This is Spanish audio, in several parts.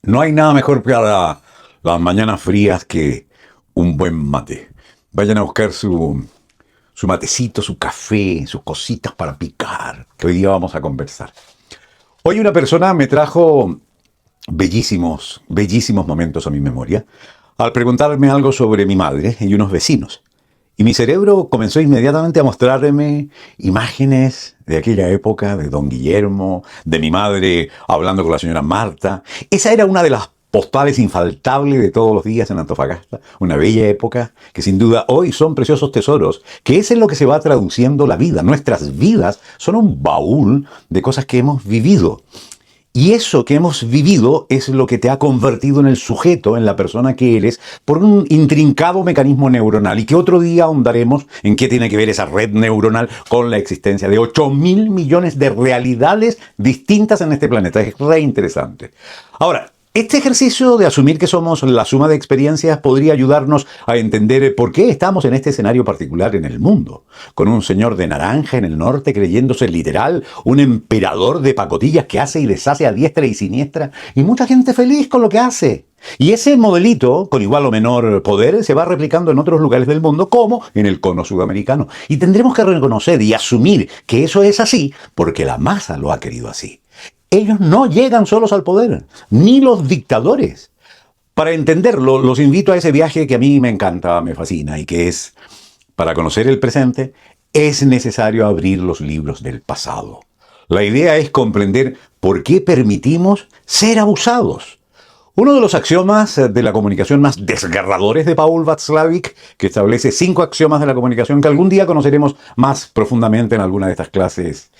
No hay nada mejor para las mañanas frías que un buen mate. Vayan a buscar su matecito, su café, sus cositas para picar, que hoy día vamos a conversar. Hoy una persona me trajo bellísimos, bellísimos momentos a mi memoria al preguntarme algo sobre mi madre y unos vecinos. Y mi cerebro comenzó inmediatamente a mostrarme imágenes de aquella época, de don Guillermo, de mi madre hablando con la señora Marta. Esa era una de las postales infaltables de todos los días en Antofagasta. Una bella época que sin duda hoy son preciosos tesoros, que es en lo que se va traduciendo la vida. Nuestras vidas son un baúl de cosas que hemos vivido. Y eso que hemos vivido es lo que te ha convertido en el sujeto, en la persona que eres, por un intrincado mecanismo neuronal. Y que otro día ahondaremos en qué tiene que ver esa red neuronal con la existencia de 8.000 millones de realidades distintas en este planeta. Es re interesante. Ahora, este ejercicio de asumir que somos la suma de experiencias podría ayudarnos a entender por qué estamos en este escenario particular en el mundo. Con un señor de naranja en el norte creyéndose literal, un emperador de pacotillas que hace y deshace a diestra y siniestra, y mucha gente feliz con lo que hace. Y ese modelito, con igual o menor poder, se va replicando en otros lugares del mundo, como en el cono sudamericano. Y tendremos que reconocer y asumir que eso es así, porque la masa lo ha querido así. Ellos no llegan solos al poder, ni los dictadores. Para entenderlo, los invito a ese viaje que a mí me encanta, me fascina, y que es, para conocer el presente, es necesario abrir los libros del pasado. La idea es comprender por qué permitimos ser abusados. Uno de los axiomas de la comunicación más desgarradores de Paul Václavic, que establece 5 axiomas de la comunicación que algún día conoceremos más profundamente en alguna de estas clases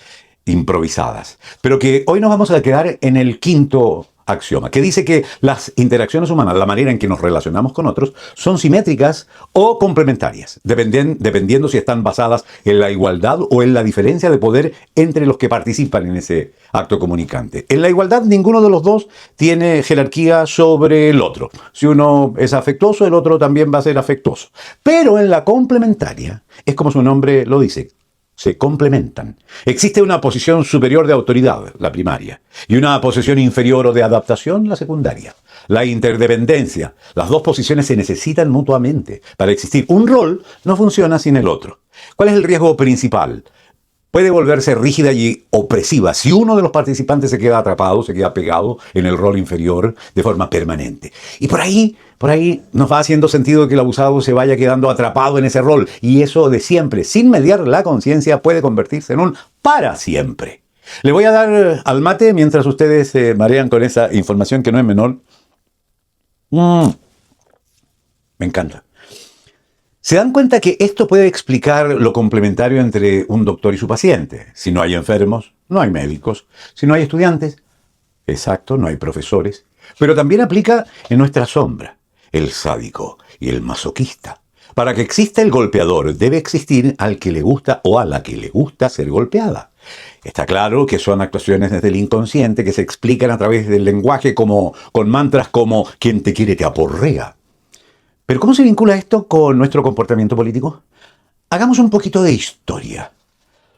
improvisadas, pero que hoy nos vamos a quedar en el quinto axioma, que dice que las interacciones humanas, la manera en que nos relacionamos con otros, son simétricas o complementarias, dependiendo si están basadas en la igualdad o en la diferencia de poder entre los que participan en ese acto comunicante. En la igualdad, ninguno de los dos tiene jerarquía sobre el otro. Si uno es afectuoso, el otro también va a ser afectuoso. Pero en la complementaria, es como su nombre lo dice, se complementan. Existe una posición superior de autoridad, la primaria, y una posición inferior o de adaptación, la secundaria. La interdependencia. Las dos posiciones se necesitan mutuamente. Para existir un rol no funciona sin el otro. ¿Cuál es el riesgo principal? Puede volverse rígida y opresiva si uno de los participantes se queda atrapado, se queda pegado en el rol inferior de forma permanente. Y por ahí nos va haciendo sentido que el abusado se vaya quedando atrapado en ese rol. Y eso de siempre, sin mediar la conciencia, puede convertirse en un para siempre. Le voy a dar al mate mientras ustedes se marean con esa información que no es menor. Me encanta. ¿Se dan cuenta que esto puede explicar lo complementario entre un doctor y su paciente? Si no hay enfermos, no hay médicos. Si no hay estudiantes, exacto, no hay profesores. Pero también aplica en nuestra sombra, el sádico y el masoquista. Para que exista el golpeador, debe existir al que le gusta o a la que le gusta ser golpeada. Está claro que son actuaciones desde el inconsciente que se explican a través del lenguaje como con mantras como «quien te quiere te aporrea». Pero ¿cómo se vincula esto con nuestro comportamiento político? Hagamos un poquito de historia.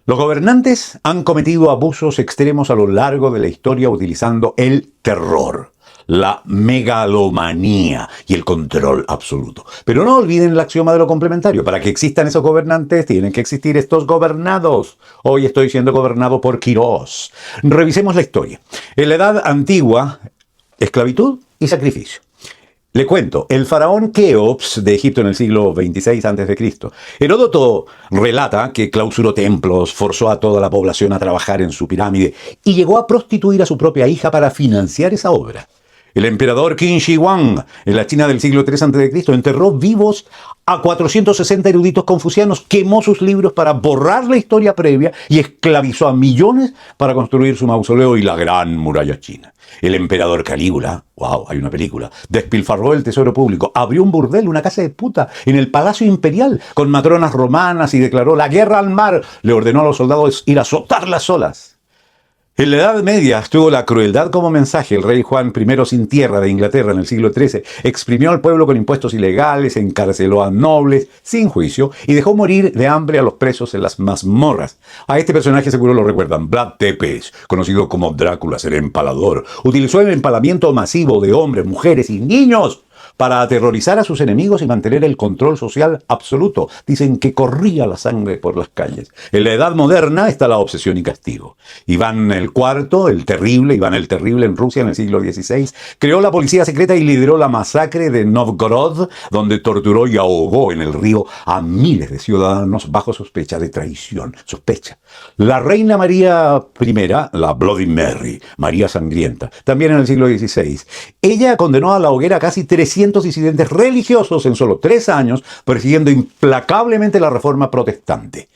Los gobernantes han cometido abusos extremos a lo largo de la historia utilizando el terror, la megalomanía y el control absoluto. Pero no olviden el axioma de lo complementario. Para que existan esos gobernantes, tienen que existir estos gobernados. Hoy estoy siendo gobernado por Quirós. Revisemos la historia. En la Edad Antigua, esclavitud y sacrificio. Le cuento, el faraón Keops de Egipto en el siglo 26 a.C. Heródoto relata que clausuró templos, forzó a toda la población a trabajar en su pirámide y llegó a prostituir a su propia hija para financiar esa obra. El emperador Qin Shi Huang, en la China del siglo III a.C., enterró vivos a 460 eruditos confucianos, quemó sus libros para borrar la historia previa y esclavizó a millones para construir su mausoleo y la gran muralla china. El emperador Calígula, wow, hay una película, despilfarró el tesoro público, abrió un burdel, una casa de puta, en el Palacio Imperial, con matronas romanas y declaró la guerra al mar. Le ordenó a los soldados ir a azotar las olas. En la Edad Media estuvo la crueldad como mensaje. El rey Juan I sin tierra de Inglaterra en el siglo XIII exprimió al pueblo con impuestos ilegales, encarceló a nobles sin juicio y dejó morir de hambre a los presos en las mazmorras. A este personaje seguro lo recuerdan. Vlad Tepes, conocido como Drácula, el empalador, utilizó el empalamiento masivo de hombres, mujeres y niños para aterrorizar a sus enemigos y mantener el control social absoluto. Dicen que corría la sangre por las calles. En la Edad Moderna está la obsesión y castigo. Iván el IV, Iván el Terrible en Rusia en el siglo XVI, creó la policía secreta y lideró la masacre de Novgorod, donde torturó y ahogó en el río a miles de ciudadanos bajo sospecha de traición. La reina María I, la Bloody Mary, María Sangrienta, también en el siglo XVI, ella condenó a la hoguera a casi 300 disidentes religiosos en solo 3 años, persiguiendo implacablemente la reforma protestante.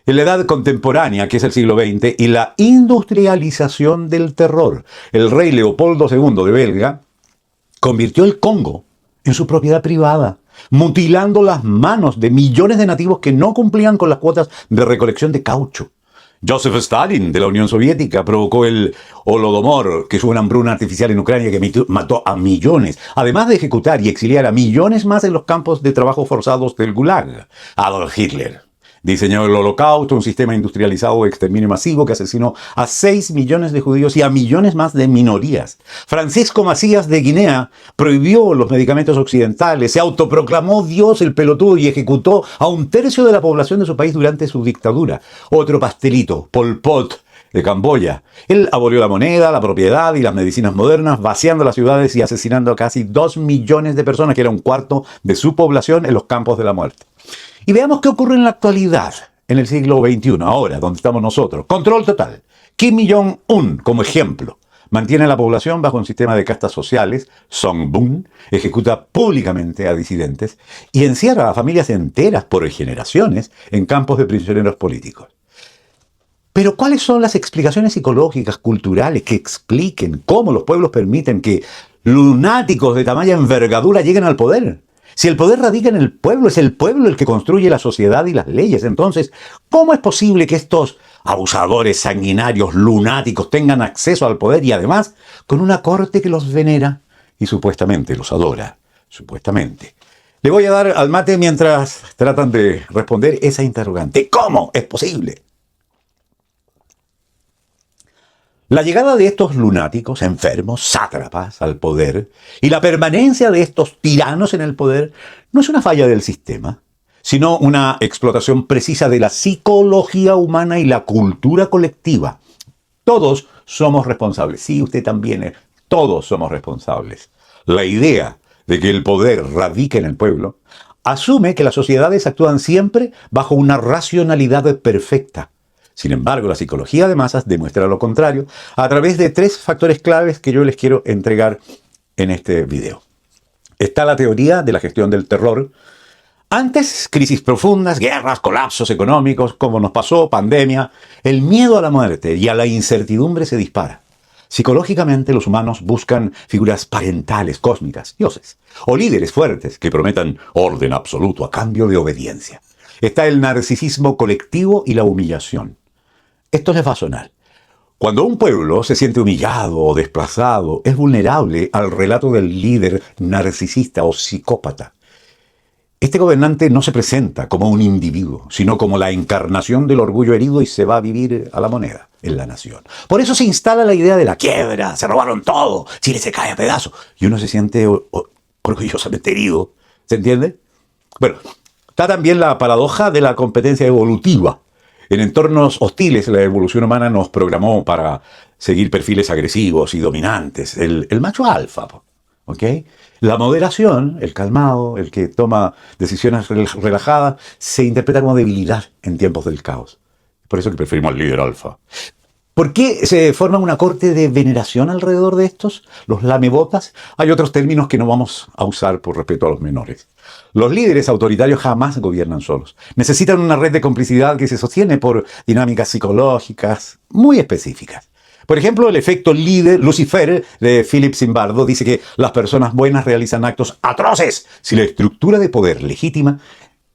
En la edad contemporánea, que es el siglo XX, y la industrialización del terror, el rey Leopoldo II de Belga convirtió el Congo en su propiedad privada, mutilando las manos de millones de nativos que no cumplían con las cuotas de recolección de caucho. Joseph Stalin, de la Unión Soviética, provocó el Holodomor, que es una hambruna artificial en Ucrania que mató a millones, además de ejecutar y exiliar a millones más en los campos de trabajo forzados del Gulag. Adolf Hitler diseñó el Holocausto, un sistema industrializado de exterminio masivo que asesinó a 6 millones de judíos y a millones más de minorías. Francisco Macías de Guinea prohibió los medicamentos occidentales, se autoproclamó Dios el pelotudo y ejecutó a 1/3 de la población de su país durante su dictadura. Otro pastelito, Pol Pot, de Camboya. Él abolió la moneda, la propiedad y las medicinas modernas, vaciando las ciudades y asesinando a casi 2 millones de personas, que era 1/4 de su población, en los campos de la muerte. Y veamos qué ocurre en la actualidad, en el siglo XXI, ahora, donde estamos nosotros. Control total. Kim Jong-un, como ejemplo, mantiene a la población bajo un sistema de castas sociales. Songbun ejecuta públicamente a disidentes y encierra a familias enteras por generaciones en campos de prisioneros políticos. Pero ¿cuáles son las explicaciones psicológicas, culturales, que expliquen cómo los pueblos permiten que lunáticos de tamaña envergadura lleguen al poder? Si el poder radica en el pueblo, es el pueblo el que construye la sociedad y las leyes. Entonces, ¿cómo es posible que estos abusadores, sanguinarios, lunáticos tengan acceso al poder y además con una corte que los venera y supuestamente los adora? Supuestamente. Le voy a dar al mate mientras tratan de responder esa interrogante. ¿Cómo es posible? La llegada de estos lunáticos, enfermos, sátrapas al poder y la permanencia de estos tiranos en el poder no es una falla del sistema, sino una explotación precisa de la psicología humana y la cultura colectiva. Todos somos responsables. Sí, usted también. Todos somos responsables. La idea de que el poder radica en el pueblo asume que las sociedades actúan siempre bajo una racionalidad perfecta. Sin embargo, la psicología de masas demuestra lo contrario a través de 3 factores claves que yo les quiero entregar en este video. Está la teoría de la gestión del terror. Antes, crisis profundas, guerras, colapsos económicos, como nos pasó, pandemia, el miedo a la muerte y a la incertidumbre se dispara. Psicológicamente, los humanos buscan figuras parentales, cósmicas, dioses, o líderes fuertes que prometan orden absoluto a cambio de obediencia. Está el narcisismo colectivo y la humillación. Esto les va a sonar. Cuando un pueblo se siente humillado o desplazado, es vulnerable al relato del líder narcisista o psicópata. Este gobernante no se presenta como un individuo, sino como la encarnación del orgullo herido y se va a vivir a la moneda en la nación. Por eso se instala la idea de la quiebra, se robaron todo, Chile se cae a pedazos. Y uno se siente orgullosamente herido. ¿Se entiende? Bueno, está también la paradoja de la competencia evolutiva. En entornos hostiles, la evolución humana nos programó para seguir perfiles agresivos y dominantes. El macho alfa, ¿ok? La moderación, el calmado, el que toma decisiones relajadas, se interpreta como debilidad en tiempos del caos. Por eso que preferimos al líder alfa. ¿Por qué se forma una corte de veneración alrededor de estos? Los lamebotas. Hay otros términos que no vamos a usar por respeto a los menores. Los líderes autoritarios jamás gobiernan solos. Necesitan una red de complicidad que se sostiene por dinámicas psicológicas muy específicas. Por ejemplo, el efecto líder Lucifer de Philip Zimbardo dice que las personas buenas realizan actos atroces si la estructura de poder legítima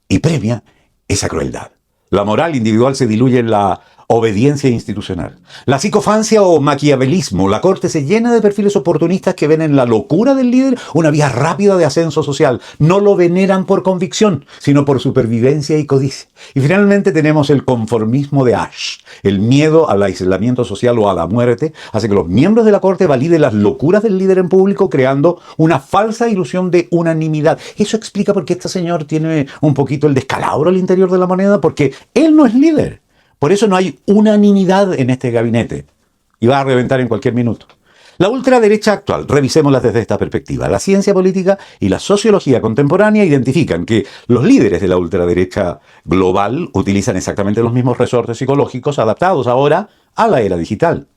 y premia esa crueldad. La moral individual se diluye en la obediencia institucional. La psicofancia o maquiavelismo. La corte se llena de perfiles oportunistas que ven en la locura del líder una vía rápida de ascenso social. No lo veneran por convicción, sino por supervivencia y codicia. Y finalmente tenemos el conformismo de Ash. El miedo al aislamiento social o a la muerte hace que los miembros de la corte validen las locuras del líder en público, creando una falsa ilusión de unanimidad. Eso explica por qué este señor tiene un poquito el descalabro al interior de la moneda, porque él no es líder. Por eso no hay unanimidad en este gabinete. Y va a reventar en cualquier minuto. La ultraderecha actual, revisémosla desde esta perspectiva. La ciencia política y la sociología contemporánea identifican que los líderes de la ultraderecha global utilizan exactamente los mismos resortes psicológicos adaptados ahora a la era digital.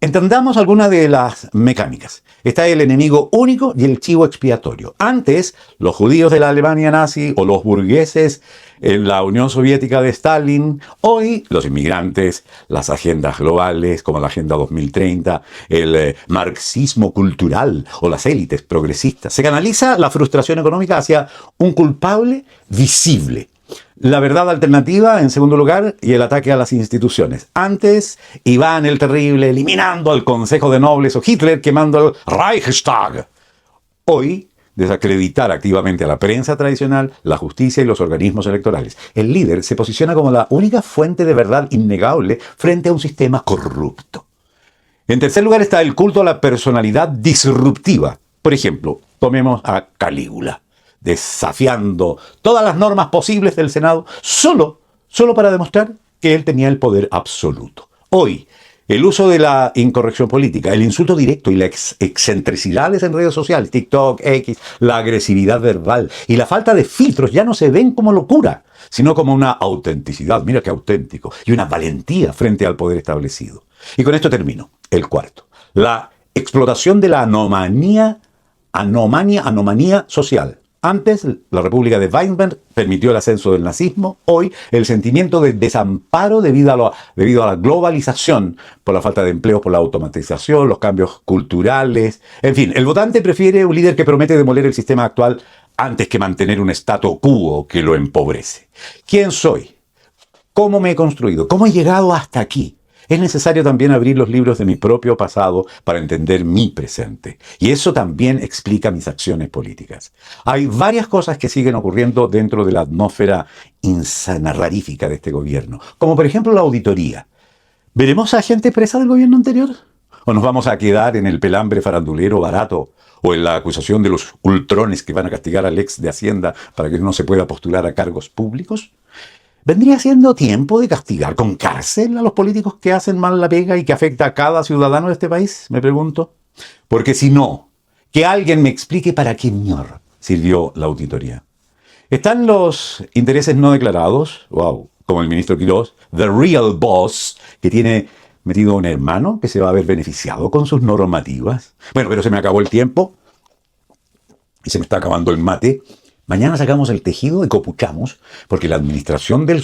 Entendamos algunas de las mecánicas. Está el enemigo único y el chivo expiatorio. Antes, los judíos de la Alemania nazi o los burgueses en la Unión Soviética de Stalin. Hoy, los inmigrantes, las agendas globales como la Agenda 2030, el marxismo cultural o las élites progresistas. Se canaliza la frustración económica hacia un culpable visible. La verdad alternativa, en segundo lugar, y el ataque a las instituciones. Antes, Iván el Terrible eliminando al Consejo de Nobles o Hitler quemando el Reichstag. Hoy, desacreditar activamente a la prensa tradicional, la justicia y los organismos electorales. El líder se posiciona como la única fuente de verdad innegable frente a un sistema corrupto. En tercer lugar está el culto a la personalidad disruptiva. Por ejemplo, tomemos a Calígula, desafiando todas las normas posibles del Senado, solo para demostrar que él tenía el poder absoluto. Hoy, el uso de la incorrección política, el insulto directo y las excentricidades en redes sociales, TikTok, X, la agresividad verbal y la falta de filtros ya no se ven como locura, sino como una autenticidad, mira qué auténtico, y una valentía frente al poder establecido. Y con esto termino, el cuarto. La explotación de la anomanía social. Antes, la República de Weimar permitió el ascenso del nazismo. Hoy, el sentimiento de desamparo debido a la globalización, por la falta de empleo, por la automatización, los cambios culturales. En fin, el votante prefiere un líder que promete demoler el sistema actual antes que mantener un statu quo que lo empobrece. ¿Quién soy? ¿Cómo me he construido? ¿Cómo he llegado hasta aquí? Es necesario también abrir los libros de mi propio pasado para entender mi presente. Y eso también explica mis acciones políticas. Hay varias cosas que siguen ocurriendo dentro de la atmósfera insana, rarífica de este gobierno. Como por ejemplo la auditoría. ¿Veremos a gente presa del gobierno anterior? ¿O nos vamos a quedar en el pelambre farandulero barato? ¿O en la acusación de los ultrones que van a castigar al ex de Hacienda para que no se pueda postular a cargos públicos? ¿Vendría siendo tiempo de castigar con cárcel a los políticos que hacen mal la pega y que afecta a cada ciudadano de este país? Me pregunto. Porque si no, que alguien me explique para qué mierda sirvió la auditoría. ¿Están los intereses no declarados? Wow, como el ministro Quirós, the real boss, que tiene metido un hermano que se va a ver beneficiado con sus normativas. Bueno, pero se me acabó el tiempo y se me está acabando el mate. Mañana sacamos el tejido y copuchamos, porque la administración del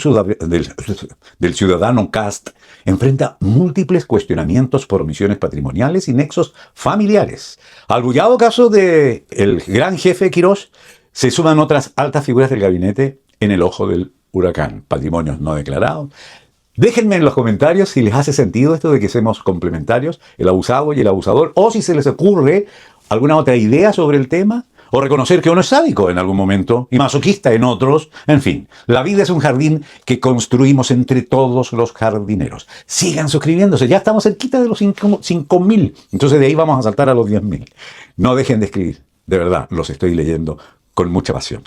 ciudadano Cast enfrenta múltiples cuestionamientos por omisiones patrimoniales y nexos familiares. Al bullado caso del gran jefe Quirós, se suman otras altas figuras del gabinete en el ojo del huracán. Patrimonios no declarados. Déjenme en los comentarios si les hace sentido esto de que seamos complementarios, el abusado y el abusador, o si se les ocurre alguna otra idea sobre el tema. O reconocer que uno es sádico en algún momento y masoquista en otros. En fin, la vida es un jardín que construimos entre todos los jardineros. Sigan suscribiéndose, ya estamos cerquita de los 5.000. Entonces de ahí vamos a saltar a los 10.000. No dejen de escribir, de verdad, los estoy leyendo con mucha pasión.